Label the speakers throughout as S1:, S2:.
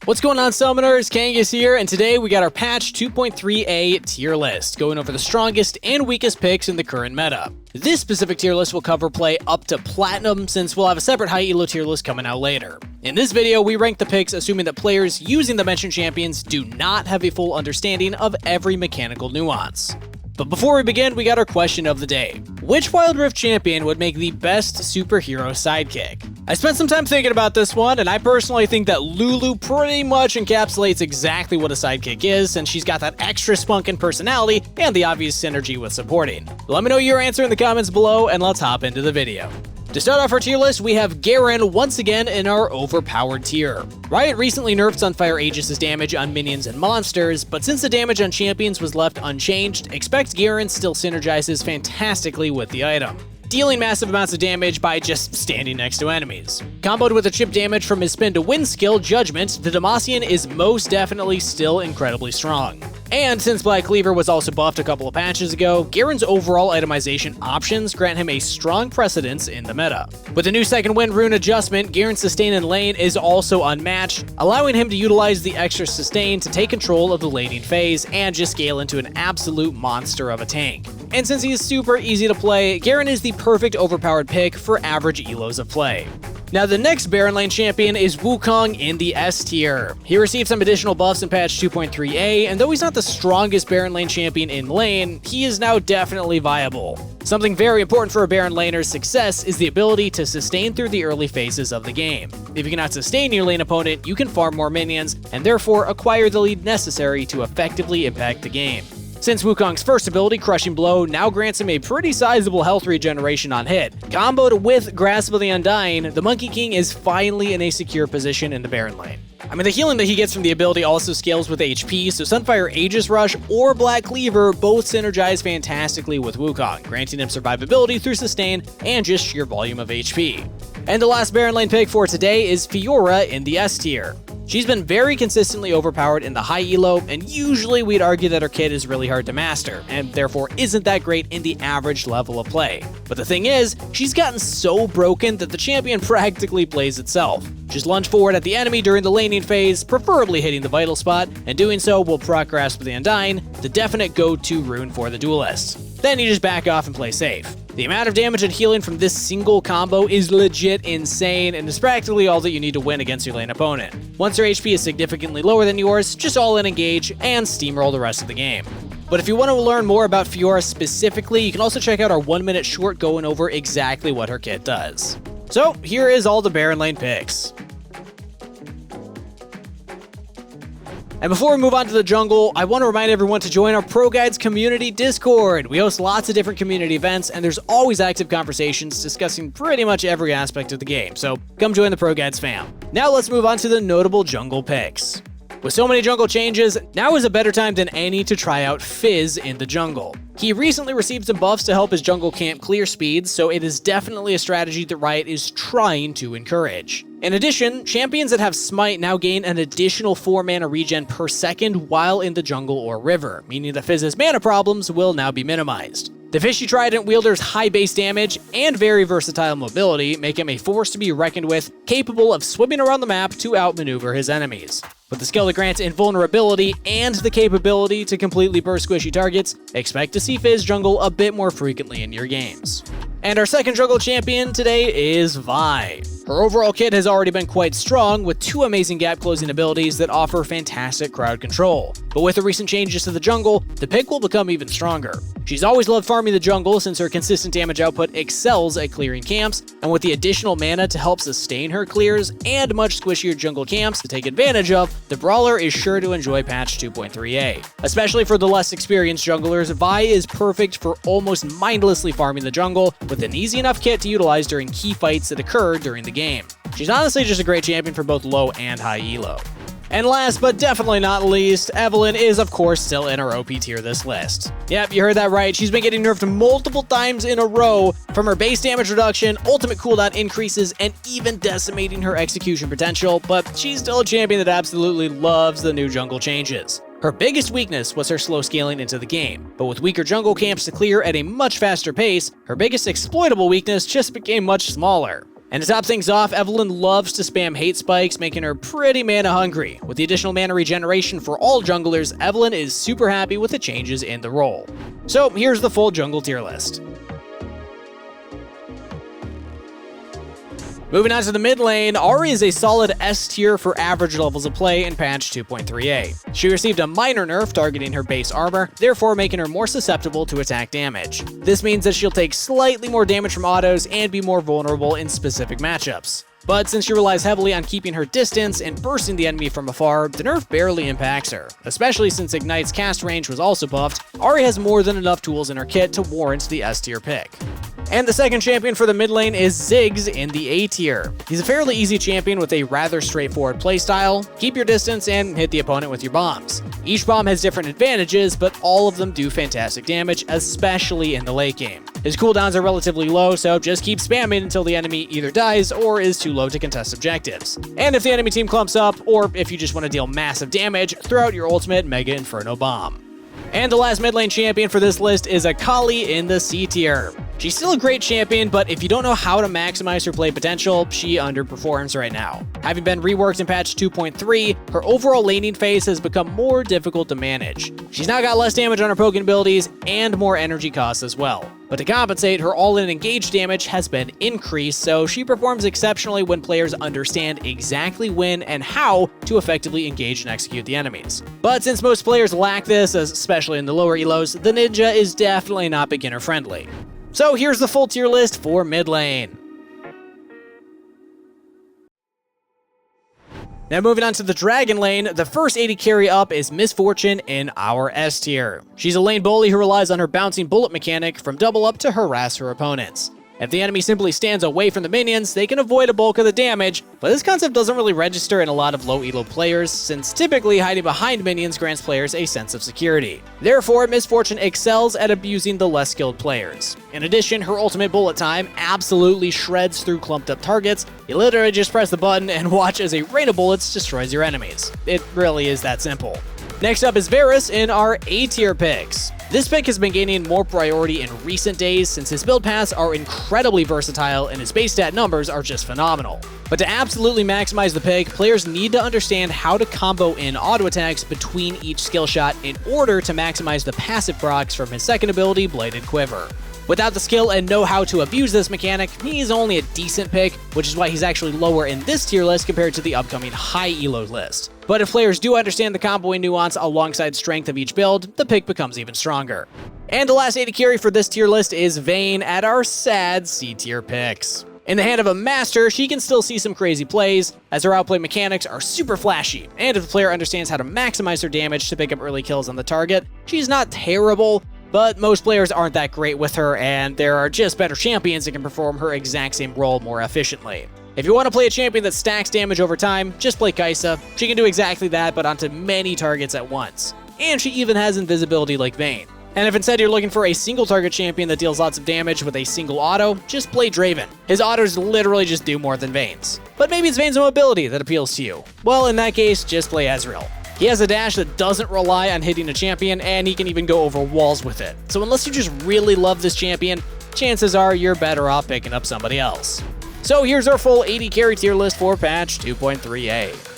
S1: What's going on, Summoners? Kangas here, and today we got our patch 2.3a tier list, going over the strongest and weakest picks in the current meta. This specific tier list will cover play up to Platinum, since we'll have a separate high elo tier list coming out later. In this video, we rank the picks assuming that players using the mentioned champions do not have a full understanding of every mechanical nuance. But before we begin, we got our question of the day. Which Wild Rift champion would make the best superhero sidekick? I spent some time thinking about this one, and I personally think that Lulu pretty much encapsulates exactly what a sidekick is, since she's got that extra spunk and personality and the obvious synergy with supporting. Let me know your answer in the comments below, and let's hop into the video. To start off our tier list, we have Garen once again in our overpowered tier. Riot recently nerfed Sunfire Aegis' damage on minions and monsters, but since the damage on champions was left unchanged, expect Garen still synergizes fantastically with the item, dealing massive amounts of damage by just standing next to enemies. Comboed with the chip damage from his spin to win skill, Judgment, the Demacian is most definitely still incredibly strong. And since Black Cleaver was also buffed a couple of patches ago, Garen's overall itemization options grant him a strong precedence in the meta. With the new second wind rune adjustment, Garen's sustain in lane is also unmatched, allowing him to utilize the extra sustain to take control of the laning phase and just scale into an absolute monster of a tank. And since he is super easy to play, Garen is the perfect overpowered pick for average elos of play. Now the next Baron Lane champion is Wukong in the S tier. He received some additional buffs in patch 2.3a, and though he's not the strongest Baron Lane champion in lane, he is now definitely viable. Something very important for a Baron Laner's success is the ability to sustain through the early phases of the game. If you cannot sustain your lane opponent, you can farm more minions, and therefore acquire the lead necessary to effectively impact the game. Since Wukong's first ability, Crushing Blow, now grants him a pretty sizable health regeneration on hit. Comboed with Grasp of the Undying, the Monkey King is finally in a secure position in the Baron lane. I mean, the healing that he gets from the ability also scales with HP, so Sunfire Aegis Rush or Black Cleaver both synergize fantastically with Wukong, granting him survivability through sustain and just sheer volume of HP. And the last Baron lane pick for today is Fiora in the S tier. She's been very consistently overpowered in the high elo, and usually we'd argue that her kit is really hard to master, and therefore isn't that great in the average level of play. But the thing is, she's gotten so broken that the champion practically plays itself. Just lunge forward at the enemy during the laning phase, preferably hitting the vital spot, and doing so will proc Grasp of the Undying, the definite go-to rune for the duelist. Then you just back off and play safe. The amount of damage and healing from this single combo is legit insane, and is practically all that you need to win against your lane opponent. Once their HP is significantly lower than yours, just all in engage and steamroll the rest of the game. But if you want to learn more about Fiora specifically, you can also check out our 1-minute short going over exactly what her kit does. So here is all the Baron lane picks. And before we move on to the jungle, I want to remind everyone to join our ProGuides community Discord. We host lots of different community events, and there's always active conversations discussing pretty much every aspect of the game, so come join the ProGuides fam. Now let's move on to the notable jungle picks. With so many jungle changes, now is a better time than any to try out Fizz in the jungle. He recently received some buffs to help his jungle camp clear speeds, so it is definitely a strategy that Riot is trying to encourage. In addition, champions that have Smite now gain an additional 4 mana regen per second while in the jungle or river, meaning that Fizz's mana problems will now be minimized. The Fishy Trident wielder's high base damage and very versatile mobility make him a force to be reckoned with, capable of swimming around the map to outmaneuver his enemies. With the skill that grants invulnerability and the capability to completely burst squishy targets, expect to see Fizz jungle a bit more frequently in your games. And our second jungle champion today is Vi. Her overall kit has already been quite strong, with 2 amazing gap closing abilities that offer fantastic crowd control. But with the recent changes to the jungle, the pick will become even stronger. She's always loved farming the jungle since her consistent damage output excels at clearing camps, and with the additional mana to help sustain her clears and much squishier jungle camps to take advantage of, the brawler is sure to enjoy patch 2.3a. Especially for the less experienced junglers, Vi is perfect for almost mindlessly farming the jungle, with an easy enough kit to utilize during key fights that occur during the game. She's honestly just a great champion for both low and high elo. And last but definitely not least, Evelynn is of course still in our OP tier this list. Yep, you heard that right, she's been getting nerfed multiple times in a row, from her base damage reduction, ultimate cooldown increases, and even decimating her execution potential, but she's still a champion that absolutely loves the new jungle changes. Her biggest weakness was her slow scaling into the game, but with weaker jungle camps to clear at a much faster pace, her biggest exploitable weakness just became much smaller. And to top things off, Evelynn loves to spam hate spikes, making her pretty mana hungry. With the additional mana regeneration for all junglers, Evelynn is super happy with the changes in the role. So here's the full jungle tier list. Moving on to the mid lane, Ahri is a solid S tier for average levels of play in patch 2.3a. She received a minor nerf targeting her base armor, therefore making her more susceptible to attack damage. This means that she'll take slightly more damage from autos and be more vulnerable in specific matchups. But since she relies heavily on keeping her distance and bursting the enemy from afar, the nerf barely impacts her. Especially since Ignite's cast range was also buffed, Ahri has more than enough tools in her kit to warrant the S tier pick. And the second champion for the mid lane is Ziggs in the A tier. He's a fairly easy champion with a rather straightforward playstyle. Keep your distance and hit the opponent with your bombs. Each bomb has different advantages, but all of them do fantastic damage, especially in the late game. His cooldowns are relatively low, so just keep spamming until the enemy either dies or is too low to contest objectives. And if the enemy team clumps up, or if you just want to deal massive damage, throw out your ultimate Mega Inferno Bomb. And the last mid lane champion for this list is Akali in the C tier. She's still a great champion, but if you don't know how to maximize her play potential, she underperforms right now. Having been reworked in patch 2.3, her overall laning phase has become more difficult to manage. She's now got less damage on her poking abilities and more energy costs as well. But to compensate, her all-in engage damage has been increased, so she performs exceptionally when players understand exactly when and how to effectively engage and execute the enemies. But since most players lack this, especially in the lower elos, the ninja is definitely not beginner-friendly. So here's the full tier list for mid lane. Now moving on to the Dragon lane, the first AD carry up is Miss Fortune in our S tier. She's a lane bully who relies on her bouncing bullet mechanic from double up to harass her opponents. If the enemy simply stands away from the minions, they can avoid a bulk of the damage, but this concept doesn't really register in a lot of low elo players, since typically hiding behind minions grants players a sense of security. Therefore, Miss Fortune excels at abusing the less skilled players. In addition, her ultimate bullet time absolutely shreds through clumped up targets. You literally just press the button and watch as a rain of bullets destroys your enemies. It really is that simple. Next up is Varus in our A tier picks. This pick has been gaining more priority in recent days since his build paths are incredibly versatile and his base stat numbers are just phenomenal. But to absolutely maximize the pick, players need to understand how to combo in auto attacks between each skill shot in order to maximize the passive procs from his second ability, Bladed Quiver. Without the skill and know how to abuse this mechanic, he's only a decent pick, which is why he's actually lower in this tier list compared to the upcoming high elo list. But if players do understand the comboing nuance alongside strength of each build, the pick becomes even stronger. And the last AD carry for this tier list is Vayne at our sad C tier picks. In the hand of a master, she can still see some crazy plays, as her outplay mechanics are super flashy, and if the player understands how to maximize her damage to pick up early kills on the target, she's not terrible, but most players aren't that great with her, and there are just better champions that can perform her exact same role more efficiently. If you want to play a champion that stacks damage over time, just play Kai'Sa. She can do exactly that, but onto many targets at once. And she even has invisibility like Vayne. And if instead you're looking for a single target champion that deals lots of damage with a single auto, just play Draven. His autos literally just do more than Vayne's. But maybe it's Vayne's mobility that appeals to you. Well, in that case, just play Ezreal. He has a dash that doesn't rely on hitting a champion, and he can even go over walls with it. So unless you just really love this champion, chances are you're better off picking up somebody else. So here's our full AD carry tier list for patch 2.3a.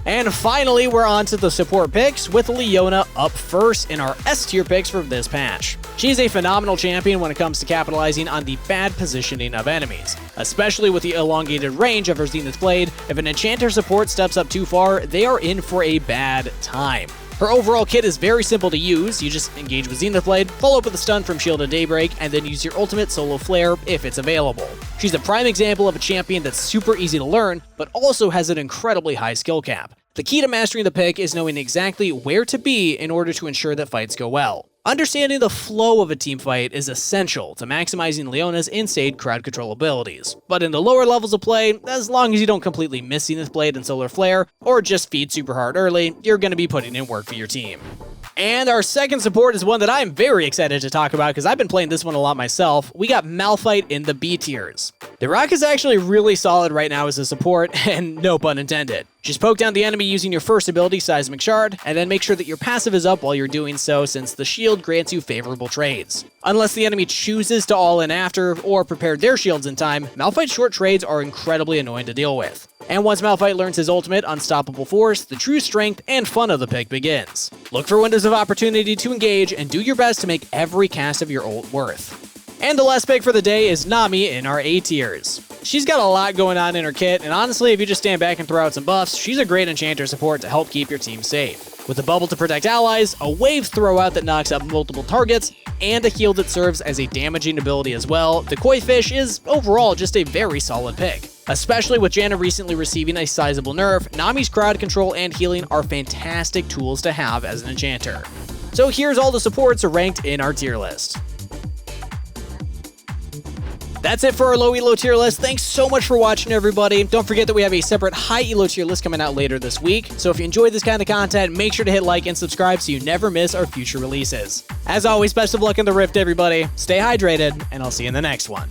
S1: And finally, we're on to the support picks, with Leona up first in our S tier picks for this patch. She's a phenomenal champion when it comes to capitalizing on the bad positioning of enemies, especially with the elongated range of her Zenith Blade. If an enchanter support steps up too far, they are in for a bad time. Her overall kit is very simple to use. You just engage with Zenith Blade, follow up with a stun from Shield and Daybreak, and then use your ultimate solo flare if it's available. She's a prime example of a champion that's super easy to learn, but also has an incredibly high skill cap. The key to mastering the pick is knowing exactly where to be in order to ensure that fights go well. Understanding the flow of a team fight is essential to maximizing Leona's insane crowd control abilities. But in the lower levels of play, as long as you don't completely miss Zenith Blade and Solar Flare, or just feed super hard early, you're going to be putting in work for your team. And our second support is one that I'm very excited to talk about because I've been playing this one a lot myself. We got Malphite in the B tiers. The Rock is actually really solid right now as a support, and no pun intended. Just poke down the enemy using your first ability, Seismic Shard, and then make sure that your passive is up while you're doing so, since the shield grants you favorable trades. Unless the enemy chooses to all in after, or prepare their shields in time, Malphite's short trades are incredibly annoying to deal with. And once Malphite learns his ultimate, Unstoppable Force, the true strength and fun of the pick begins. Look for windows of opportunity to engage, and do your best to make every cast of your ult worth. And the last pick for the day is Nami in our A tiers. She's got a lot going on in her kit, and honestly, if you just stand back and throw out some buffs, she's a great enchanter support to help keep your team safe. With a bubble to protect allies, a wave throwout that knocks out multiple targets, and a heal that serves as a damaging ability as well, the Koi Fish is overall just a very solid pick. Especially with Janna recently receiving a sizable nerf, Nami's crowd control and healing are fantastic tools to have as an enchanter. So here's all the supports ranked in our tier list. That's it for our low elo tier list. Thanks so much for watching, everybody. Don't forget that we have a separate high elo tier list coming out later this week. So if you enjoyed this kind of content, make sure to hit like and subscribe so you never miss our future releases. As always, best of luck in the Rift, everybody. Stay hydrated, and I'll see you in the next one.